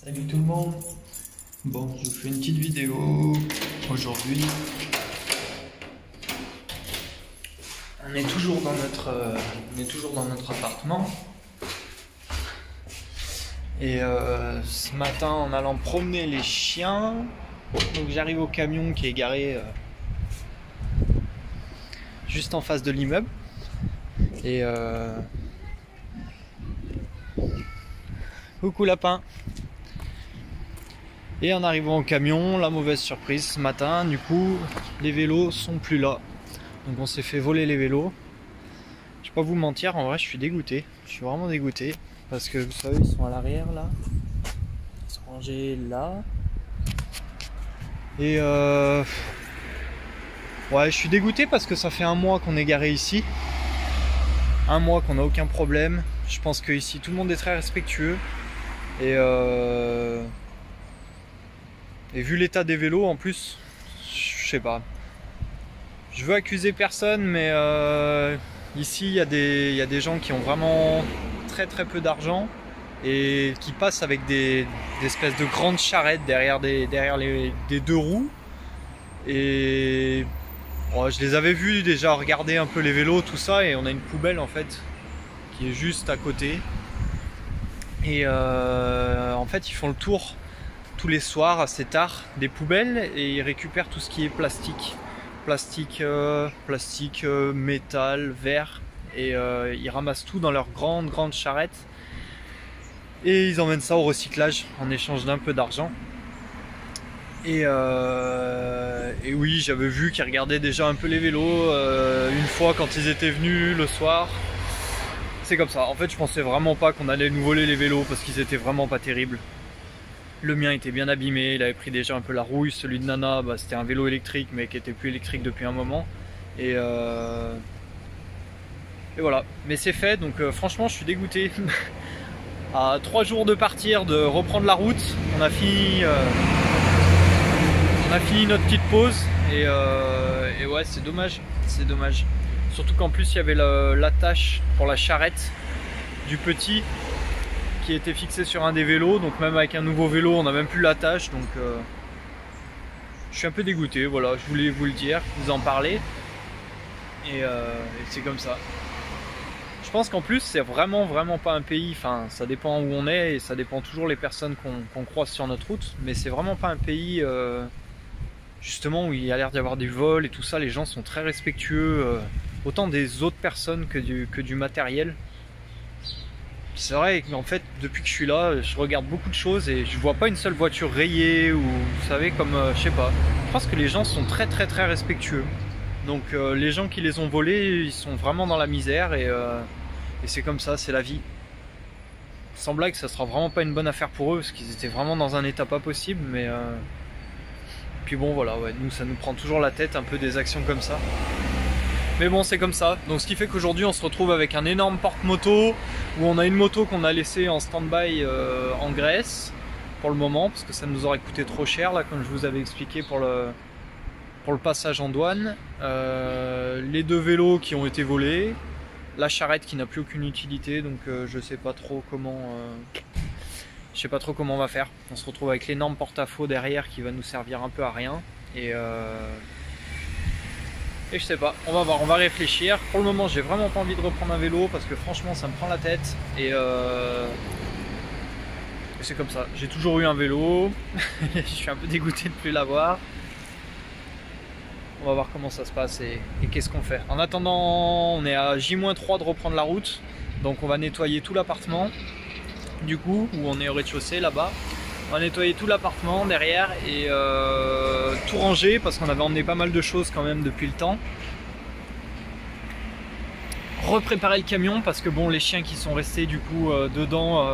Salut tout le monde. Bon, je vous fais une petite vidéo aujourd'hui. On est toujours dans notre appartement. Et ce matin, en allant promener les chiens, donc j'arrive au camion qui est garé juste en face de l'immeuble. Et coucou lapin. Et en arrivant au camion, la mauvaise surprise ce matin, du coup les vélos sont plus là. Donc on s'est fait voler les vélos. Je vais pas vous mentir, en vrai je suis dégoûté. Je suis vraiment dégoûté. Parce que vous savez, ils sont à l'arrière là. Ils sont rangés là. Et ouais, je suis dégoûté parce que ça fait un mois qu'on est garé ici. Un mois qu'on n'a aucun problème. Je pense que ici tout le monde est très respectueux. Et vu l'état des vélos en plus, je sais pas. Je veux accuser personne, mais ici il y a des gens qui ont vraiment très peu d'argent et qui passent avec des espèces de grandes charrettes derrière des deux roues. Et oh, je les avais vus déjà regarder un peu les vélos, tout ça, et on a une poubelle en fait qui est juste à côté. Et en fait ils font le tour tous les soirs assez tard des poubelles et ils récupèrent tout ce qui est plastique, métal, verre, et ils ramassent tout dans leurs grandes charrettes et ils emmènent ça au recyclage en échange d'un peu d'argent. Et oui, j'avais vu qu'ils regardaient déjà un peu les vélos une fois quand ils étaient venus le soir. C'est comme ça, en fait je pensais vraiment pas qu'on allait nous voler les vélos parce qu'ils étaient vraiment pas terribles. Le mien était bien abîmé, il avait pris déjà un peu la rouille. Celui de Nana, bah, c'était un vélo électrique mais qui était plus électrique depuis un moment. Et voilà, mais c'est fait, donc franchement je suis dégoûté. À 3 jours de partir, de reprendre la route, on a fini notre petite pause. Et ouais, c'est dommage, c'est dommage. Surtout qu'en plus il y avait l'attache pour la charrette du petit qui était fixé sur un des vélos, donc même avec un nouveau vélo on n'a même plus l'attache, donc je suis un peu dégoûté. Voilà, je voulais vous le dire, vous en parler, et c'est comme ça. Je pense qu'en plus c'est vraiment pas un pays, enfin ça dépend où on est et ça dépend toujours les personnes qu'on croise sur notre route, mais c'est vraiment pas un pays justement où il y a l'air d'y avoir du vol et tout ça. Les gens sont très respectueux, autant des autres personnes que du matériel. C'est vrai qu'en fait, depuis que je suis là, je regarde beaucoup de choses et je vois pas une seule voiture rayée ou, vous savez, comme, je sais pas. Je pense que les gens sont très respectueux. Donc les gens qui les ont volés, ils sont vraiment dans la misère et c'est comme ça, c'est la vie. Sans blague, ça sera vraiment pas une bonne affaire pour eux parce qu'ils étaient vraiment dans un état pas possible, mais puis bon voilà, ouais, nous ça nous prend toujours la tête un peu des actions comme ça. Mais bon, c'est comme ça. Donc ce qui fait qu'aujourd'hui on se retrouve avec un énorme porte-moto où on a une moto qu'on a laissée en stand-by en Grèce pour le moment parce que ça nous aurait coûté trop cher là, comme je vous avais expliqué pour le passage en douane. Les deux vélos qui ont été volés, la charrette qui n'a plus aucune utilité, donc je sais pas trop comment on va faire. On se retrouve avec l'énorme porte-à-faux derrière qui va nous servir un peu à rien et je sais pas, on va voir, on va réfléchir. Pour le moment j'ai vraiment pas envie de reprendre un vélo parce que franchement ça me prend la tête et c'est comme ça. J'ai toujours eu un vélo, je suis un peu dégoûté de plus l'avoir. On va voir comment ça se passe et qu'est-ce qu'on fait. En attendant, on est à J-3 de reprendre la route, donc on va nettoyer tout l'appartement du coup, où on est au rez-de-chaussée là-bas. On va nettoyer tout l'appartement derrière et tout ranger parce qu'on avait emmené pas mal de choses quand même depuis le temps. Repréparer le camion parce que bon, les chiens qui sont restés du coup dedans,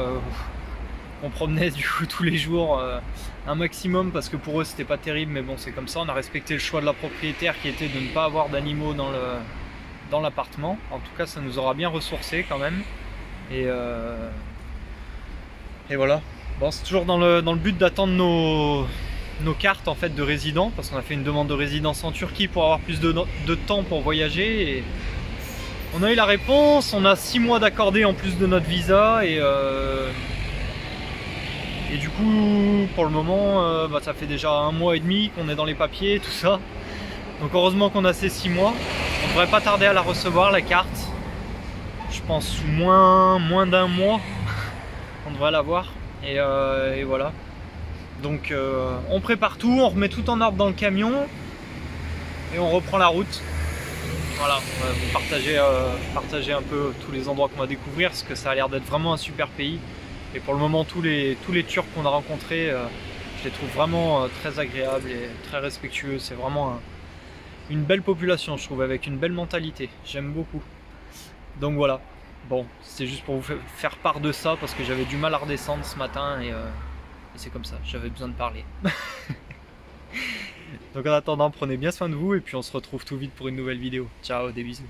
on promenait du coup tous les jours un maximum parce que pour eux c'était pas terrible, mais bon c'est comme ça. On a respecté le choix de la propriétaire qui était de ne pas avoir d'animaux dans l'appartement. En tout cas ça nous aura bien ressourcé quand même et voilà. Bon, c'est toujours dans le but d'attendre nos cartes en fait de résident parce qu'on a fait une demande de résidence en Turquie pour avoir plus de temps pour voyager et on a eu la réponse. On a 6 mois d'accordé en plus de notre visa et Et du coup, pour le moment, ça fait déjà 1 mois et demi qu'on est dans les papiers, tout ça. Donc heureusement qu'on a ces 6 mois. On devrait pas tarder à la recevoir, la carte. Je pense sous moins d'1 mois, on devrait l'avoir. Et voilà. Donc on prépare tout, on remet tout en ordre dans le camion et on reprend la route. Voilà, on va vous partager un peu tous les endroits qu'on va découvrir parce que ça a l'air d'être vraiment un super pays. Et pour le moment, tous les Turcs qu'on a rencontrés, je les trouve vraiment très agréables et très respectueux. C'est vraiment une belle population, je trouve, avec une belle mentalité. J'aime beaucoup. Donc voilà, bon, c'est juste pour vous faire part de ça parce que j'avais du mal à redescendre ce matin et c'est comme ça, j'avais besoin de parler. Donc en attendant, prenez bien soin de vous et puis on se retrouve tout vite pour une nouvelle vidéo. Ciao, des bisous.